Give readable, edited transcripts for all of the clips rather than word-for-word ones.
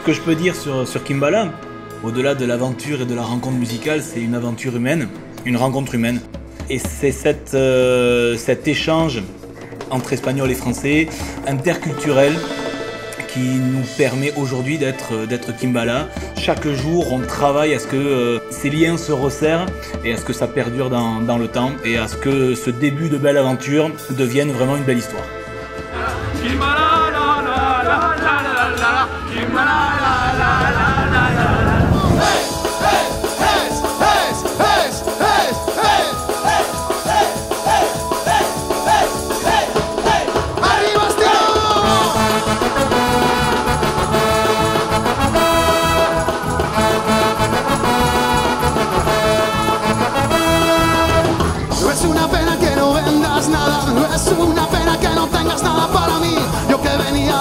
que je peux dire sur Kimbala, au-delà de l'aventure et de la rencontre musicale, c'est une aventure humaine, une rencontre humaine. Et c'est cet échange entre Espagnols et Français, interculturel, qui nous permet aujourd'hui d'être Kimbala. Chaque jour, on travaille à ce que ces liens se resserrent et à ce que ça perdure dans le temps et à ce que ce début de belle aventure devienne vraiment une belle histoire. Kimbala, la, la, la, la, la, la, Kimbala, la, la, la, la, la, la.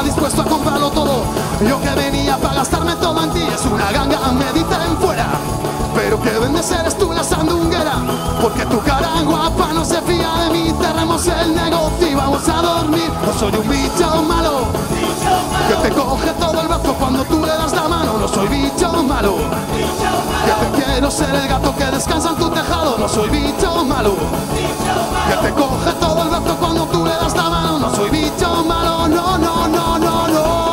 Dispuesto a comprarlo todo, yo que venía para gastarme todo en ti. Es una ganga, me dicen fuera, pero que vendes eres tú la sandunguera, porque tu cara guapa no se fía de mí. Cerremos el negocio y vamos a dormir. No soy un bicho malo, que te coge todo el brazo cuando tú le das la mano. No soy bicho malo, que te quiero ser el gato que descansa en tu tejado. No soy bicho malo, que te coge todo el brazo cuando tú le das la mano. No soy bicho malo, no, no, no, no, no.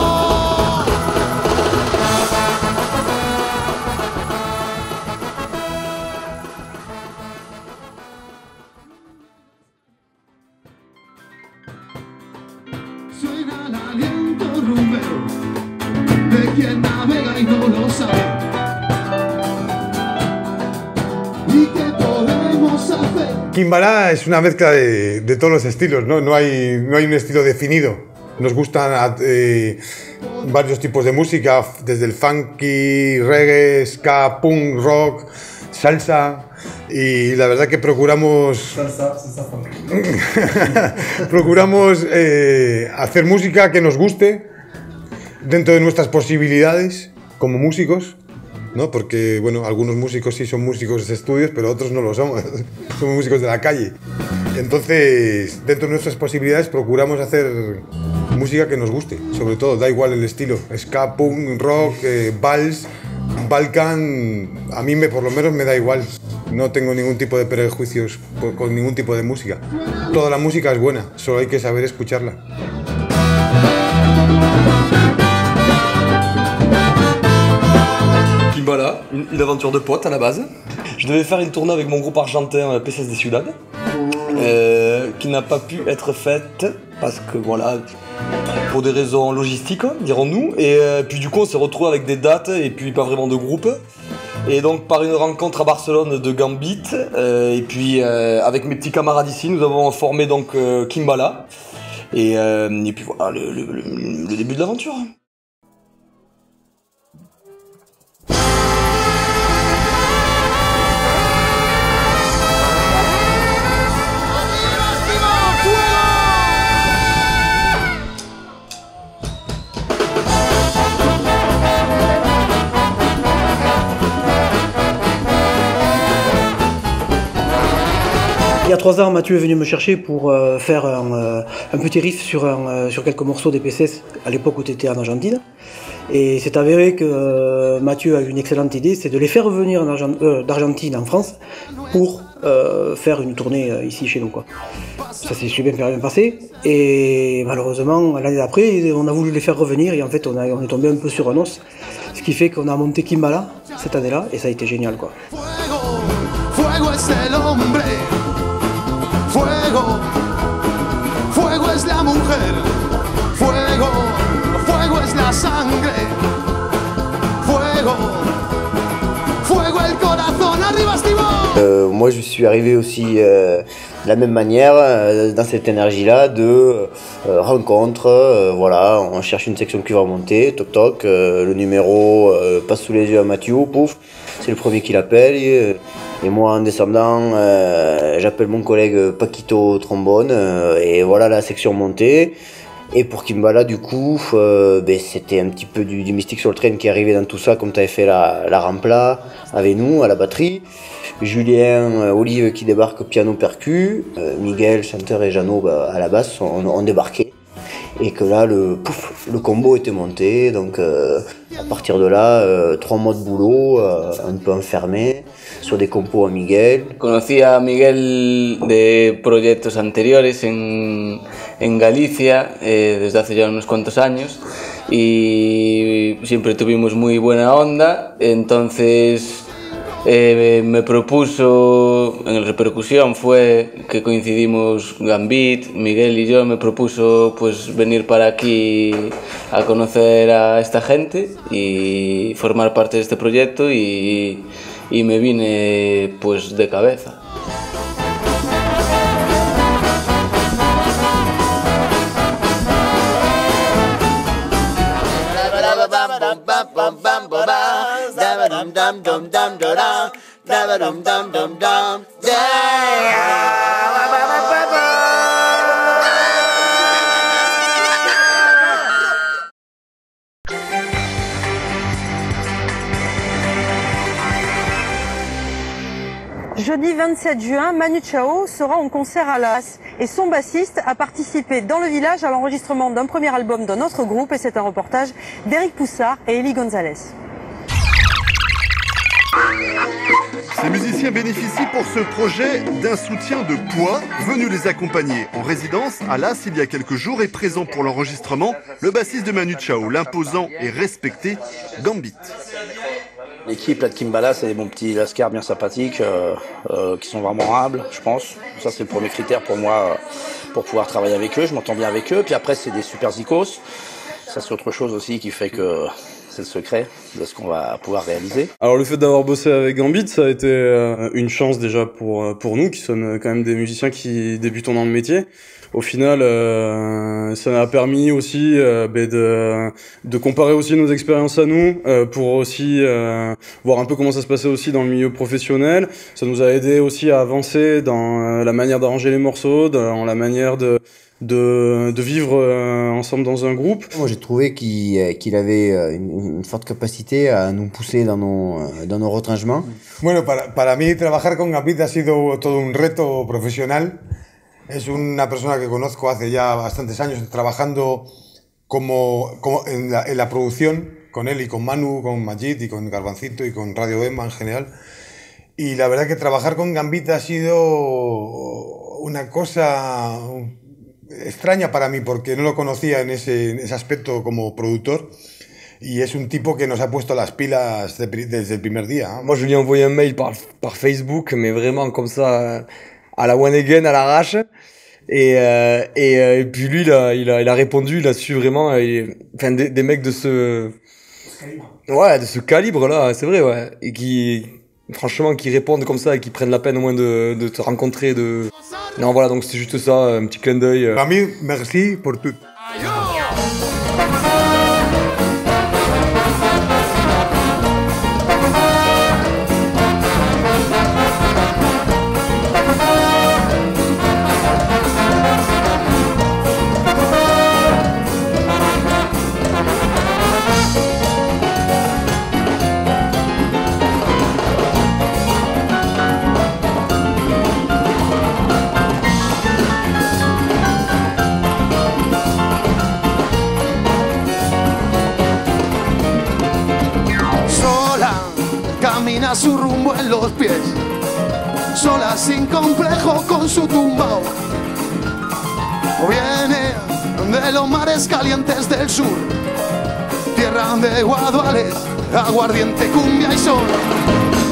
Suena el aliento rumbero de quien navega y no lo sabe. ¿Y qué podemos hacer? Kimbala es una mezcla de todos los estilos, ¿no? No hay un estilo definido. Nos gustan varios tipos de música, desde el funky, reggae, ska, punk, rock, salsa. Y la verdad que procuramos procuramos hacer música que nos guste dentro de nuestras posibilidades como músicos, ¿no? Porque bueno, algunos músicos sí son músicos de estudios, pero otros no lo somos, somos músicos de la calle. Entonces, dentro de nuestras posibilidades procuramos hacer música que nos guste, sobre todo, da igual el estilo, ska, punk, rock, vals, balkan, a mí por lo menos me da igual. No tengo ningún tipo de prejuicios con ningún tipo de música. Toda la música es buena, solo hay que saber escucharla. Kimbala, une aventure de potes à la base. Je devais faire une tournée avec mon groupe argentin PCS des Ciudad, qui n'a pas pu être faite parce que voilà, pour des raisons logistiques, dirons-nous. Et puis du coup on s'est retrouvé avec des dates et puis pas vraiment de groupe. Et donc par une rencontre à Barcelone de Gambit, et puis avec mes petits camarades ici, nous avons formé donc Kimbala. Et puis voilà le début de l'aventure. Il y a 3 ans, Mathieu est venu me chercher pour faire un petit riff sur quelques morceaux des PCS à l'époque où tu étais en Argentine. Et c'est avéré que Mathieu a eu une excellente idée, c'est de les faire revenir d'Argentine en France pour faire une tournée ici chez nous, quoi. Ça s'est super bien passé et malheureusement l'année d'après on a voulu les faire revenir et en fait on est tombé un peu sur un os, ce qui fait qu'on a monté Kimbala cette année-là et ça a été génial, quoi. Fuego es el hombre, fuego, fuego es la mujer, fuego, fuego es la sangre, fuego, fuego el corazón, arriba Estivó. Moi je suis arrivé aussi de la même manière, dans cette énergie-là de rencontre, voilà, on cherche une section qui va monter, toc toc, le numéro passe sous les yeux à Mathieu, pouf, c'est le premier qui l'appelle. Et moi, en descendant, j'appelle mon collègue Paquito trombone, et voilà la section montée. Et pour Kimbala, du coup, c'était un petit peu du mystique sur le train qui arrivait dans tout ça, comme tu avais fait la Rampla avec nous, à la batterie. Julien, Olive qui débarque piano percu, Miguel, chanteur et Jeannot à la basse ont débarqué. Et que là, le combo était monté. Donc à partir de là, 3 mois de boulot, un peu enfermé, sur des compos a Miguel. Conocí a Miguel de proyectos anteriores en Galicia desde hace ya unos cuantos años y siempre tuvimos muy buena onda, entonces me propuso, en la repercusión fue que coincidimos Gambit, Miguel y yo, me propuso pues venir para aquí a conocer a esta gente y formar parte de este proyecto y me vine pues de cabeza. Jeudi 27 juin, Manu Chao sera en concert à Las et son bassiste a participé dans le village à l'enregistrement d'un premier album d'un autre groupe et c'est un reportage d'Éric Poussard et Elie Gonzalez. Ces musiciens bénéficient pour ce projet d'un soutien de poids venu les accompagner en résidence à Las il y a quelques jours et présent pour l'enregistrement le bassiste de Manu Chao, l'imposant et respecté Gambit. L'équipe là de Kimbala, c'est des bons petits lascars bien sympathiques, qui sont vraiment humbles, je pense. Ça, c'est le premier critère pour moi, pour pouvoir travailler avec eux. Je m'entends bien avec eux. Puis après, c'est des super zikos. Ça, c'est autre chose aussi qui fait que c'est le secret de ce qu'on va pouvoir réaliser. Alors le fait d'avoir bossé avec Gambit, ça a été une chance déjà pour nous, qui sommes quand même des musiciens qui débutons dans le métier. Au final, ça m'a permis aussi de comparer aussi nos expériences à nous, pour aussi voir un peu comment ça se passait aussi dans le milieu professionnel. Ça nous a aidé aussi à avancer dans la manière d'arranger les morceaux, dans la manière de vivre ensemble dans un groupe. Moi j'ai trouvé qu'il avait une forte capacité à nous pousser dans nos retranchements. Bueno, para mí trabajar con Gambit ha sido todo un reto profesional. Es una persona que conozco hace ya bastantes años trabajando en la producción con él y con Manu, con Majid y con Garbancito y con Radio Emma en general. Y la verdad que trabajar con Gambit ha sido una cosa extraña para mí porque no lo conocía en ese aspecto como productor y es un tipo que nos ha puesto las pilas desde el primer día. Moi je lui ai envoyé un mail par Facebook, mais vraiment comme ça à la one again, à l'arrache, et puis lui il a répondu, il a su vraiment, enfin des mecs de ce calibre là, c'est vrai, ouais, et qui franchement qui répondent comme ça et qui prennent la peine au moins de te rencontrer, non voilà, donc c'est juste ça, un petit clin d'œil. Ami, merci pour tout. Camina su rumbo en los pies, sola sin complejo con su tumbao. Viene de los mares calientes del sur, tierra de guaduales, aguardiente, cumbia y sol.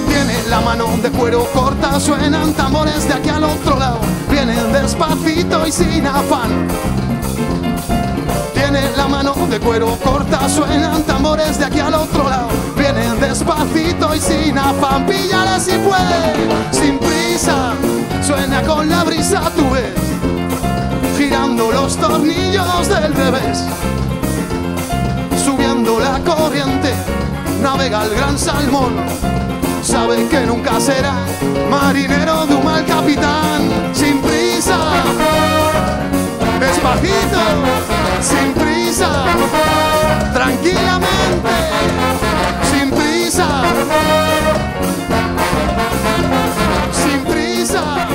Tiene la mano de cuero corta, suenan tambores de aquí al otro lado. Vienen despacito y sin afán. Tiene la mano de cuero corta, suenan tambores de aquí al otro lado. Vienen despacito y sin afán, píllale si puede, sin prisa. Suena con la brisa, tú ves, girando los tornillos del revés. Subiendo la corriente, navega el gran salmón. Sabe que nunca será marinero de un mal capitán. Sin prisa, despacito, sin prisa, tranquilamente, sin prisa, sin prisa.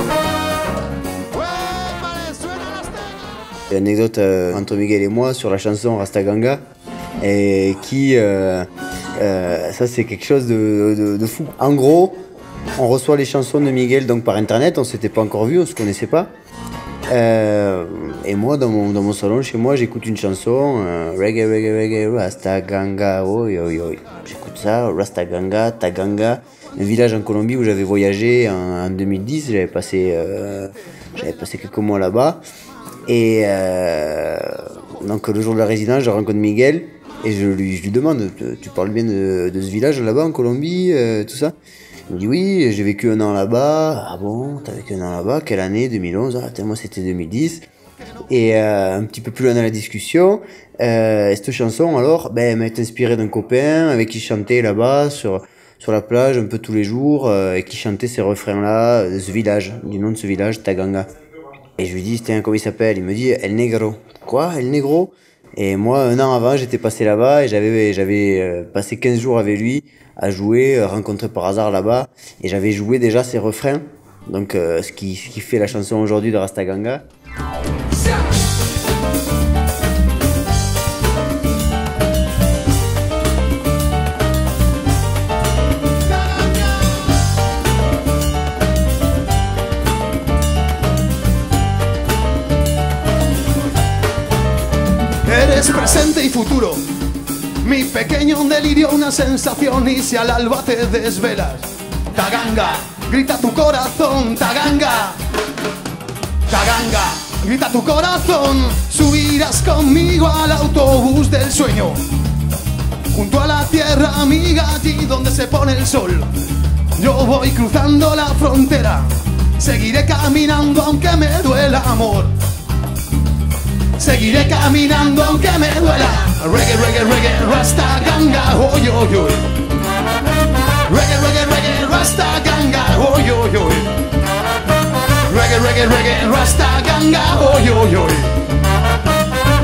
Une anecdote entre Miguel et moi sur la chanson Rasta Ganga, et qui, ça c'est quelque chose de fou. En gros, on reçoit les chansons de Miguel donc par internet, on s'était pas encore vu, on se connaissait pas. Et moi, dans mon salon, chez moi, j'écoute une chanson, reggae, reggae, reggae, Rasta Ganga, oi, oi, oi. J'écoute ça, Rasta Ganga, Taganga, un village en Colombie où j'avais voyagé en 2010, j'avais passé quelques mois là-bas. Et donc le jour de la résidence, je rencontre Miguel et je lui demande, tu parles bien de ce village là-bas en Colombie, tout ça? Il me dit oui, j'ai vécu un an là-bas. Ah bon, t'as vécu un an là-bas? Quelle année? 2011? Ah, moi c'était 2010. Et un petit peu plus loin dans la discussion, cette chanson alors, elle m'a été inspirée d'un copain avec qui je chantais là-bas sur la plage un peu tous les jours et qui chantait ces refrains-là de ce village, du nom de ce village, Taganga. Et je lui dis, comment il s'appelle? Il me dit El Negro. Quoi? El Negro? Et moi, un an avant, j'étais passé là-bas et j'avais passé 15 jours avec lui à jouer, rencontré par hasard là-bas, et j'avais joué déjà ses refrains, donc ce qui fait la chanson aujourd'hui de Rasta Ganga. Eres presente y futuro, mi pequeño delirio, una sensación, y si al alba te desvelas, Taganga, grita tu corazón, Taganga, Taganga, grita tu corazón, subirás conmigo al autobús del sueño, junto a la tierra amiga, allí donde se pone el sol. Yo voy cruzando la frontera, seguiré caminando aunque me duela, amor. Seguiré caminando aunque me duela. Reggae, reggae, reggae, Rasta Ganga, oy, oy, oy. Reggae, reggae, reggae, Rasta Ganga, oy, oy, oy. Reggae, reggae, reggae, Rasta Ganga, oy, oy, oy.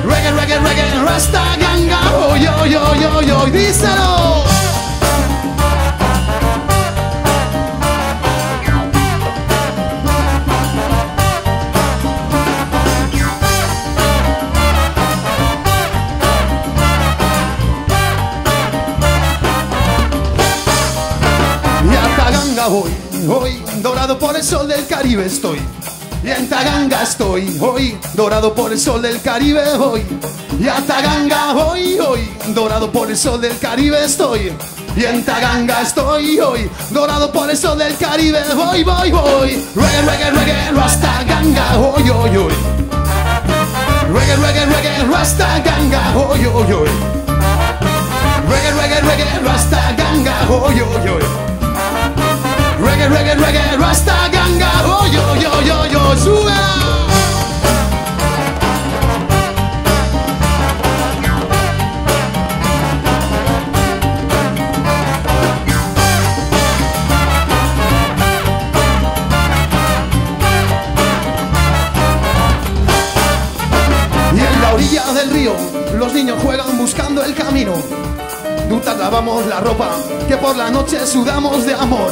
Reggae, reggae, reggae, Rasta Ganga, oy, oy, oy, oy, oy. Díselo. Hoy, dorado por el sol del Caribe estoy, y en Taganga estoy, hoy, dorado por el sol del Caribe voy, y a Taganga voy, hoy, dorado por el sol del Caribe estoy, y en Taganga estoy, hoy, dorado por el sol del Caribe voy, voy, voy, reggae, reggae, reggae, Rasta Ganga, hoy, hoy, hoy, reggae, reggae, reggae, Rasta Ganga, hoy, hoy, hoy, reggae, reggae, reggae, Rasta Ganga, hoy, hoy, hoy. Reggae, reggae, reggae, Rasta Ganga, oh yo, yo, yo, yo, súbela. Y en la orilla del río, los niños juegan buscando el camino. Dutas lavamos la ropa, que por la noche sudamos de amor.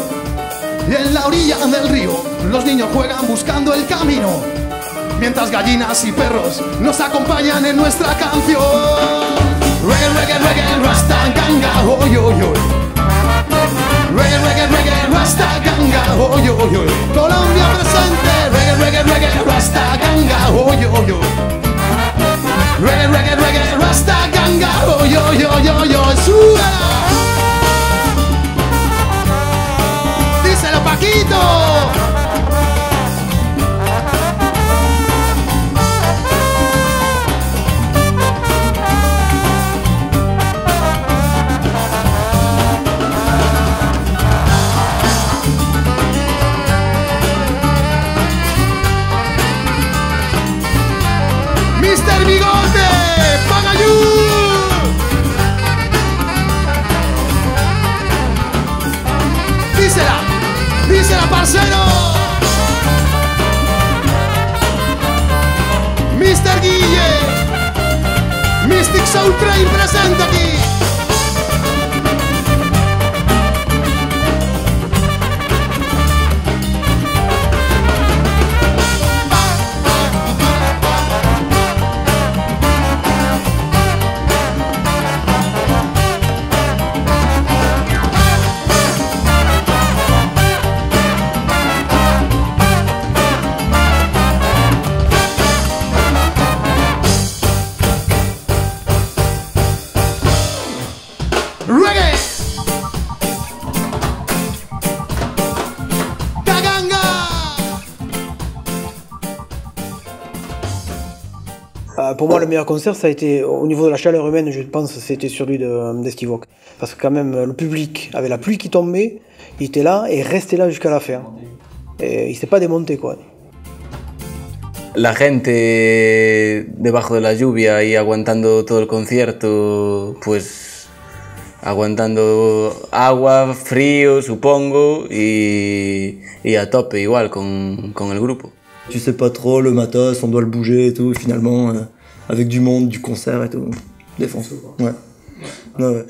Y en la orilla del río, los niños juegan buscando el camino, mientras gallinas y perros nos acompañan en nuestra canción. Reggae, reggae, reggae, Rasta Ganga, oy, oy, oy. Reggae, reggae, reggae, Rasta Ganga, oy, oy, oy. Colombia presente, reggae, reggae, reggae, Rasta Ganga, oy, oy, oy. Reggae, reggae, reggae, Rasta Ganga, oy, oy, oy, oy, oy. ¡Súbela! ¡Díselo, Paquito! ¡Mister Bigote! ¡Pagayú! pour moi, le meilleur concert, ça a été, au niveau de la chaleur humaine, je pense, c'était celui d'Estivok. Parce que quand même, le public, avec la pluie qui tombait, il était là et restait là jusqu'à la fin. Et il s'est pas démonté, quoi. La gente debajo de la lluvia y aguantando todo el concierto, pues aguantando agua, frío, supongo, y a tope igual con el grupo. Tu sais pas trop, le matos, on doit le bouger et tout, et finalement, avec du monde, du concert et tout, défonce. Ouais. Ouais.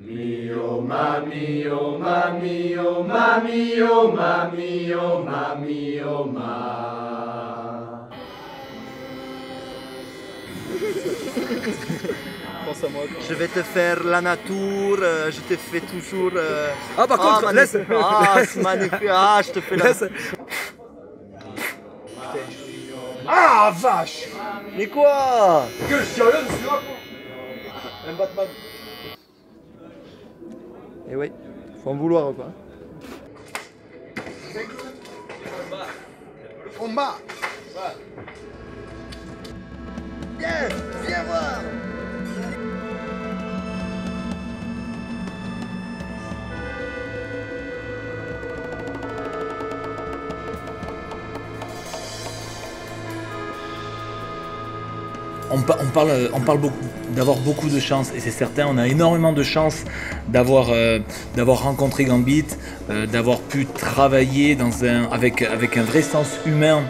Mio mami, oh mami, oh mami, oh mami, oh mami, oh ma. Pense à moi, quoi. Je vais te faire la nature, je te fais toujours... Ah par contre, laisse. Ah, c'est magnifique, ah, je te fais la... Ah vache. Mais quoi? Que sérieux, c'est là quoi. Un Batman. Eh oui, faut en vouloir quoi. Combat. Viens voir. On parle beaucoup d'avoir beaucoup de chance, et c'est certain, on a énormément de chance d'avoir rencontré Gambit, d'avoir pu travailler avec un vrai sens humain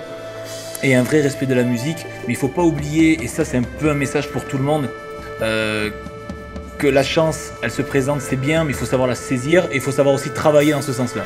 et un vrai respect de la musique. Mais il ne faut pas oublier, et ça c'est un peu un message pour tout le monde, que la chance, elle se présente, c'est bien, mais il faut savoir la saisir et il faut savoir aussi travailler dans ce sens-là.